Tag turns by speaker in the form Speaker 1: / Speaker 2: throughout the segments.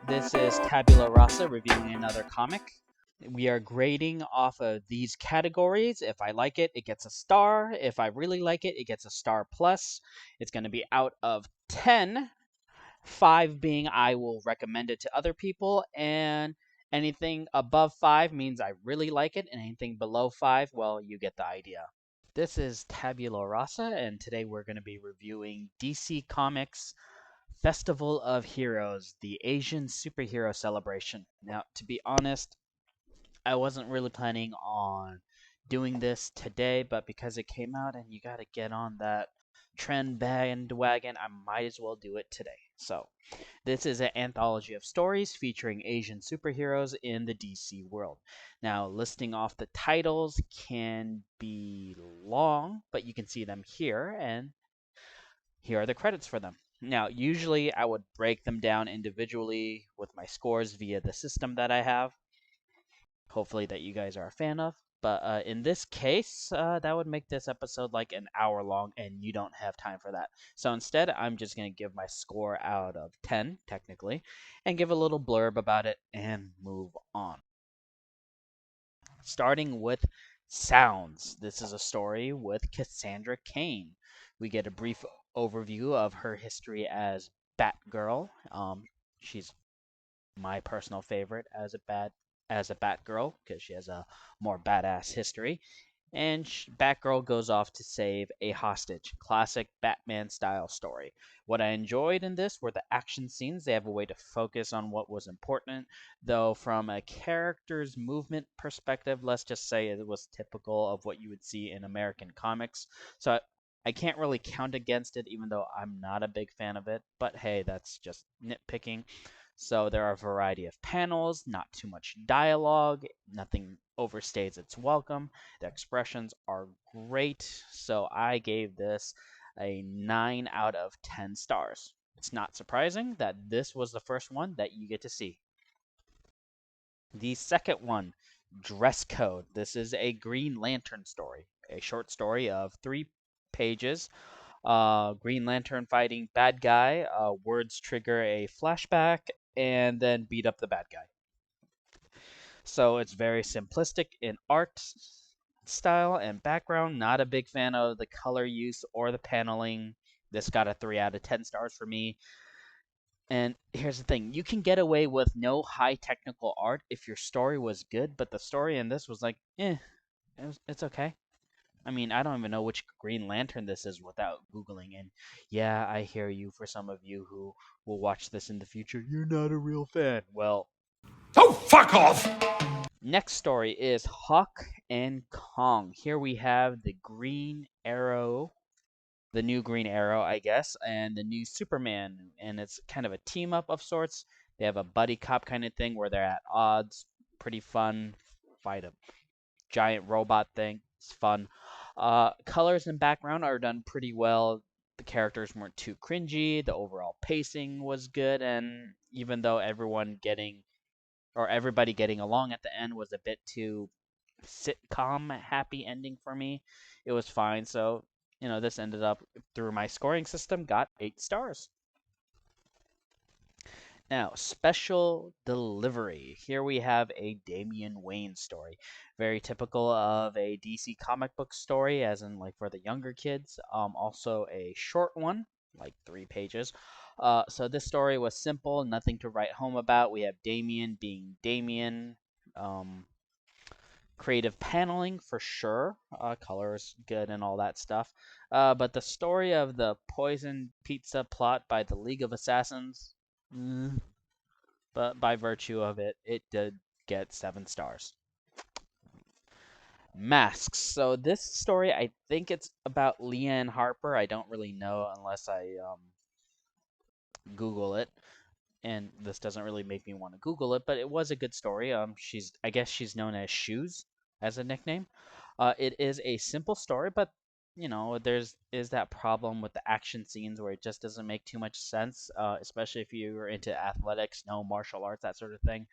Speaker 1: This is Tabula Rasa reviewing another comic. We are grading off of these categories. If I like it, it gets a star. If I really like it, it gets a star plus. It's going to be out of 10, 5 being I will recommend it to other people, and anything above 5 means I really like it, and anything below 5, well, you get the idea. This is Tabula Rasa, and today we're going to be reviewing DC Comics Festival of Heroes, the Asian superhero celebration. Now, to be honest, I wasn't really planning on doing this today, but because it came out and you got to get on that trend bandwagon, I might as well do it today. So, this is an anthology of stories featuring Asian superheroes in the DC world. Now, listing off the titles can be long, but you can see them here, and here are the credits for them. Now, usually I would break them down individually with my scores via the system that I have, hopefully that you guys are a fan of. But in this case, that would make this episode like an hour long, and you don't have time for that. So instead, I'm just going to give my score out of 10, technically, and give a little blurb about it and move on. Starting with Sounds. This is a story with Cassandra Cain. We get a brief overview of her history as Batgirl. She's my personal favorite as a Batgirl because she has a more badass history. And Batgirl goes off to save a hostage. Classic Batman style story. What I enjoyed in this were the action scenes. They have a way to focus on what was important, though from a character's movement perspective, let's just say it was typical of what you would see in American comics. So I can't really count against it, even though I'm not a big fan of it. But hey, that's just nitpicking. So there are a variety of panels, not too much dialogue, nothing overstays its welcome. The expressions are great, so I gave this a 9 out of 10 stars. It's not surprising that this was the first one that you get to see. The second one, Dress Code. This is a Green Lantern story, a short story of 3 pages. Green Lantern fighting bad guy. Words trigger a flashback and then beat up the bad guy. So it's very simplistic in art style and background. Not a big fan of the color use or the paneling. This got a 3 out of 10 stars for me. And here's the thing, you can get away with no high technical art if your story was good, but the story in this was like, it's okay. I mean, I don't even know which Green Lantern this is without Googling. And yeah, I hear you for some of you who will watch this in the future. You're not a real fan. Well,
Speaker 2: Oh, fuck off!
Speaker 1: next story is Hawk and Kong. Here we have the Green Arrow, the new Green Arrow, I guess, and the new Superman. And it's kind of a team up of sorts. They have a buddy cop kind of thing where they're at odds. Pretty fun. Fight a giant robot thing. It's fun. Colors and background are done pretty well. The characters weren't too cringy. The overall pacing was good, and even though everybody getting along at the end was a bit too sitcom happy ending for me, it was fine. So this ended up through my scoring system got 8 stars. Now, special delivery. Here we have a Damian Wayne story. Very typical of a DC comic book story, as in like for the younger kids. Also a short one, like 3 pages. So this story was simple, nothing to write home about. We have Damian being Damian. Creative paneling for sure, colors good and all that stuff. But the story of the poison pizza plot by the League of Assassins, but by virtue of it, it did get 7 stars. Masks. So this story, I think it's about Leanne Harper. I don't really know unless I Google it, and this doesn't really make me want to Google it. But it was a good story. I guess she's known as Shoes as a nickname. It is a simple story, but there's is that problem with the action scenes where it just doesn't make too much sense, especially if you're into athletics, no martial arts, that sort of thing.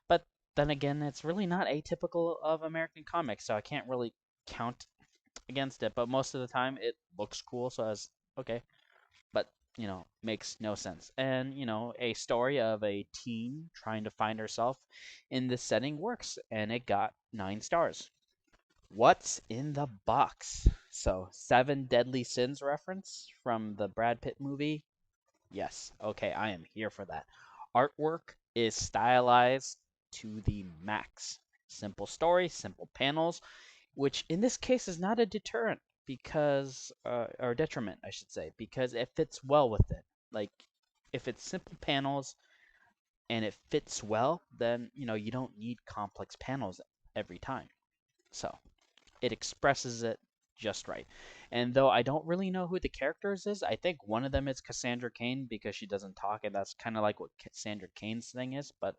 Speaker 1: But then again, it's really not atypical of American comics, so I can't really count against it. But most of the time, it looks cool, so I was okay. But makes no sense. And, a story of a teen trying to find herself in this setting works, and it got 9 stars. What's in the box? So, Seven Deadly Sins reference from the Brad Pitt movie. Yes, okay, I am here for that. Artwork is stylized to the max. Simple story, simple panels, which in this case is not a deterrent because, or detriment, I should say, because it fits well with it. Like, if it's simple panels and it fits well, then, you don't need complex panels every time. So, it expresses it just right. And though I don't really know who the characters is, I think one of them is Cassandra Cain because she doesn't talk, and that's kind of like what Cassandra Cain's thing is. But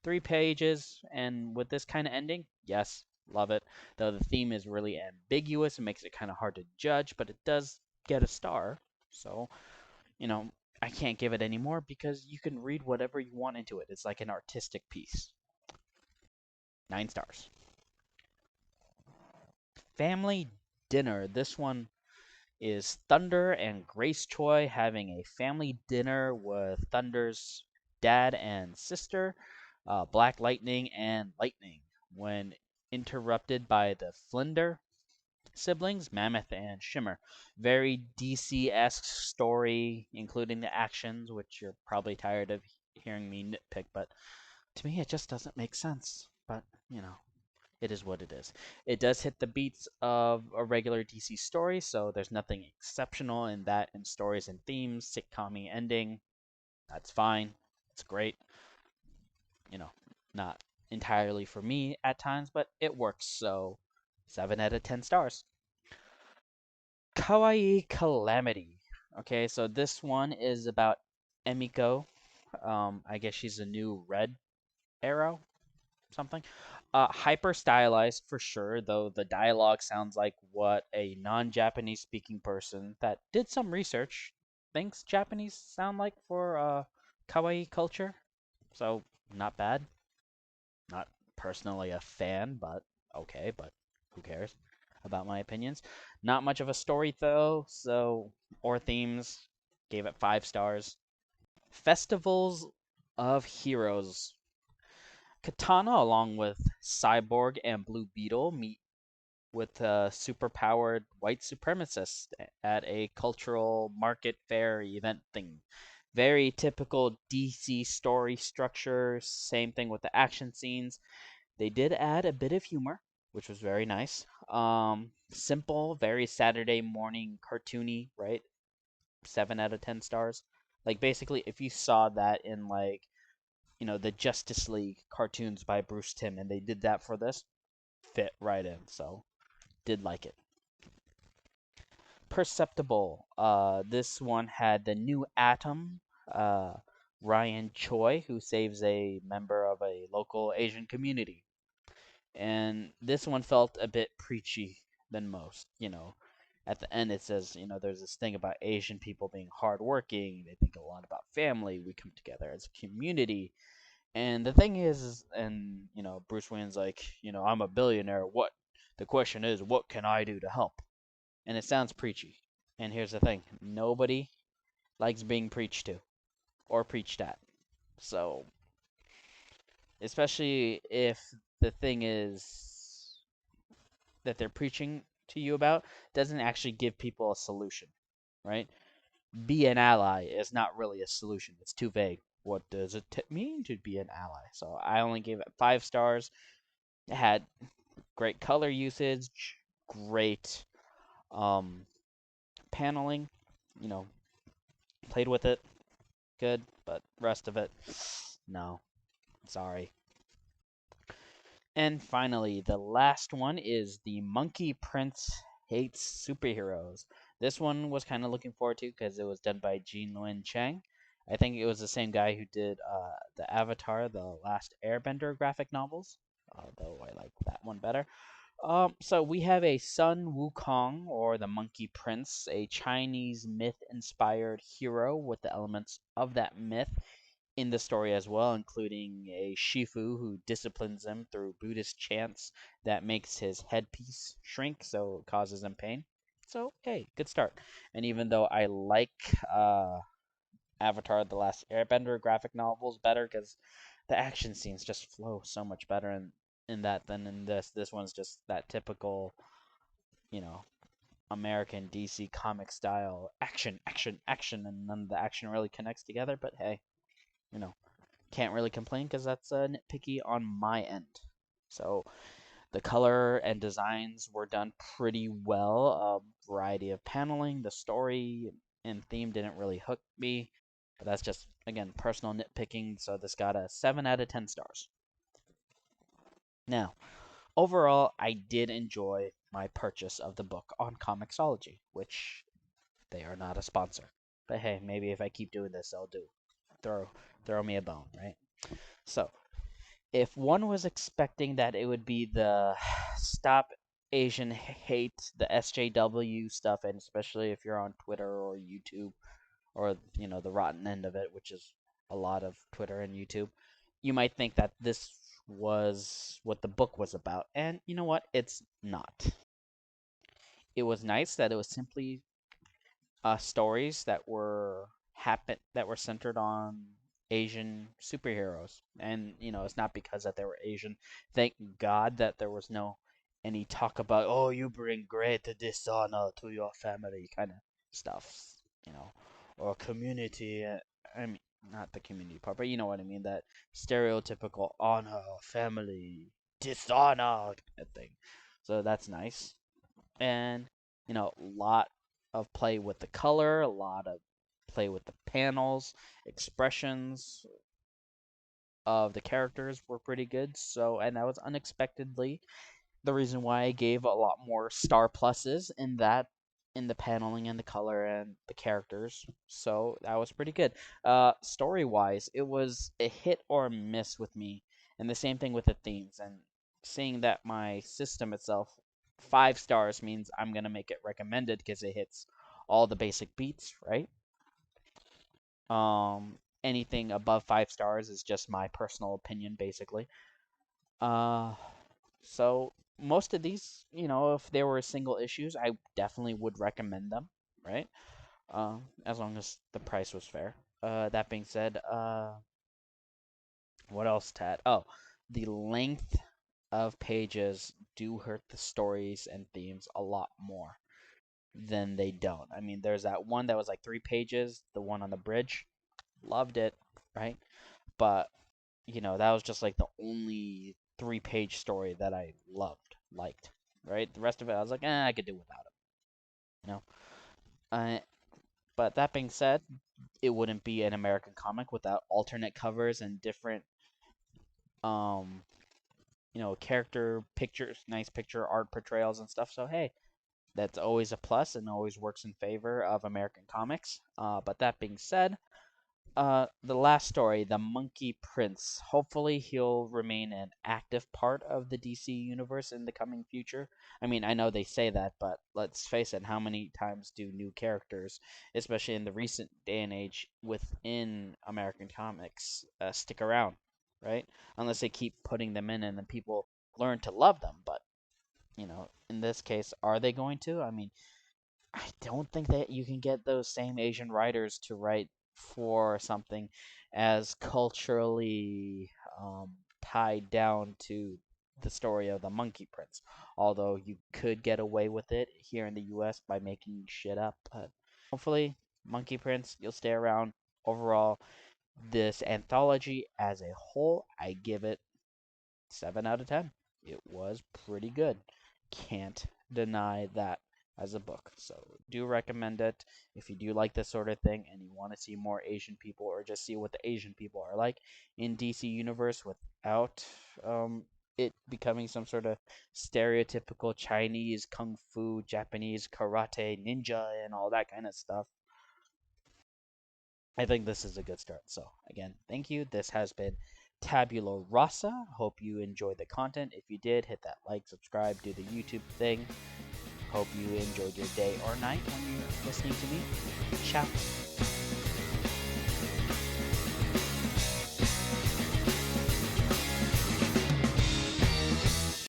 Speaker 1: 3 pages, and with this kind of ending, yes, love it. Though the theme is really ambiguous, it makes it kind of hard to judge, but it does get a star. So you know I can't give it any more because you can read whatever you want into it. It's like an artistic piece. 9 stars. Family dinner. This one is Thunder and Grace Choi having a family dinner with Thunder's dad and sister, Black Lightning and Lightning, when interrupted by the Flinder siblings, Mammoth and Shimmer. Very DC-esque story, including the actions, which you're probably tired of hearing me nitpick, but to me it just doesn't make sense. But, it is what it is. It does hit the beats of a regular DC story, so there's nothing exceptional in that in stories and themes, sitcom ending. That's fine. It's great. You know, not entirely for me at times, but it works. So, 7 out of 10 stars. Kawaii Calamity. Okay, so this one is about Emiko. I guess she's a new red arrow, something. Hyper stylized for sure, though the dialogue sounds like what a non-Japanese speaking person that did some research thinks Japanese sound like for kawaii culture. So not bad. Not personally a fan, but okay, but who cares about my opinions? Not much of a story though, so or themes. Gave it 5 stars. Festivals of Heroes. Katana, along with Cyborg and Blue Beetle, meet with a superpowered white supremacist at a cultural market fair event thing. Very typical DC story structure. Same thing with the action scenes. They did add a bit of humor, which was very nice. Simple, very Saturday morning cartoony, right? 7 out of 10 stars. Like basically, if you saw that in like the Justice League cartoons by Bruce Timm, and they did that for this, fit right in. So did like it. Perceptible. This one had the new Atom, uh, Ryan Choi, who saves a member of a local Asian community, and this one felt a bit preachy than most. At the end it says, there's this thing about Asian people being hardworking. They think a lot about family. We come together as a community. And the thing is, and Bruce Wayne's like, I'm a billionaire. The question is, what can I do to help? And it sounds preachy. And here's the thing: nobody likes being preached to or preached at. So, especially if the thing is that they're preaching to you about doesn't actually give people a solution, right? Be an ally is not really a solution. It's too vague. What does it mean to be an ally? So I only gave it 5 stars. It had great color usage, great um, paneling. You know, played with it, good, but rest of it, no. Sorry. And finally, the last one is the Monkey Prince Hates Superheroes. This one was kind of looking forward to because it was done by Gene Luen Chang. I think it was the same guy who did the Avatar, the Last Airbender graphic novels, though I like that one better. So we have a Sun Wukong, or the Monkey Prince, a Chinese myth-inspired hero with the elements of that myth in the story as well, including a Shifu who disciplines him through Buddhist chants that makes his headpiece shrink, so it causes him pain. So hey, good start. And even though I like uh, Avatar: The Last Airbender graphic novels better because the action scenes just flow so much better in that than in this. This one's just that typical, you know, American DC comic style action, action, action, and none of the action really connects together. But hey, you know, can't really complain because that's nitpicky on my end. So the color and designs were done pretty well. A variety of paneling, the story and theme didn't really hook me, but that's just again personal nitpicking. So this got a 7 out of 10 stars. Now, overall, I did enjoy my purchase of the book on Comixology, which they are not a sponsor. But hey, maybe if I keep doing this, they'll do throw throw me a bone, right? So if one was expecting that it would be the stop Asian hate, the SJW stuff, and especially if you're on Twitter or YouTube or the rotten end of it, which is a lot of Twitter and YouTube, you might think that this was what the book was about. And you know what? It's not. It was nice that it was simply stories that were centered on Asian superheroes, and it's not because that they were Asian. Thank God that there was no any talk about you bring great dishonor to your family kind of stuff, you know, or community. I mean, not the community part, but you know what I mean. That stereotypical honor, family, dishonor kind of thing. So that's nice, and a lot of play with the color, a lot of play with the panels, expressions of the characters were pretty good. So, and that was unexpectedly the reason why I gave a lot more star pluses in the paneling and the color and the characters. So that was pretty good. Story wise, it was a hit or a miss with me, and the same thing with the themes. And seeing that my system itself 5 stars means I'm gonna make it recommended because it hits all the basic beats, right? Anything above 5 stars is just my personal opinion, basically. Uh, so most of these, if they were single issues, I definitely would recommend them, right? As long as the price was fair. That being said, what else, Tad? Oh, the length of pages do hurt the stories and themes a lot more than they don't. I mean, there's that one that was like 3 pages, the one on the bridge. Loved it, right? But that was just like the only 3 page story that I liked, right? The rest of it, I was like, I could do without it, you know. Uh, but that being said, it wouldn't be an American comic without alternate covers and different, um, character pictures, nice picture art portrayals and stuff. So hey, that's always a plus and always works in favor of American comics. But that being said, the last story, the Monkey Prince. Hopefully, he'll remain an active part of the DC universe in the coming future. I mean, I know they say that, but let's face it, how many times do new characters, especially in the recent day and age within American comics, stick around, right? Unless they keep putting them in and then people learn to love them. But, in this case, are they going to? I mean, I don't think that you can get those same Asian writers to write for something as culturally tied down to the story of the Monkey Prince. Although you could get away with it here in the U.S. by making shit up, but hopefully, Monkey Prince, you'll stay around. Overall, this anthology as a whole, I give it 7 out of 10. It was pretty good. Can't deny that as a book. So do recommend it if you do like this sort of thing and you want to see more Asian people or just see what the Asian people are like in DC Universe without it becoming some sort of stereotypical Chinese kung fu, Japanese karate, ninja, and all that kind of stuff. I think this is a good start. So, again, thank you. This has been Tabula Rasa. Hope you enjoyed the content. If you did, hit that like, subscribe, do the YouTube thing. Hope you enjoyed your day or night when you're listening to me. Ciao.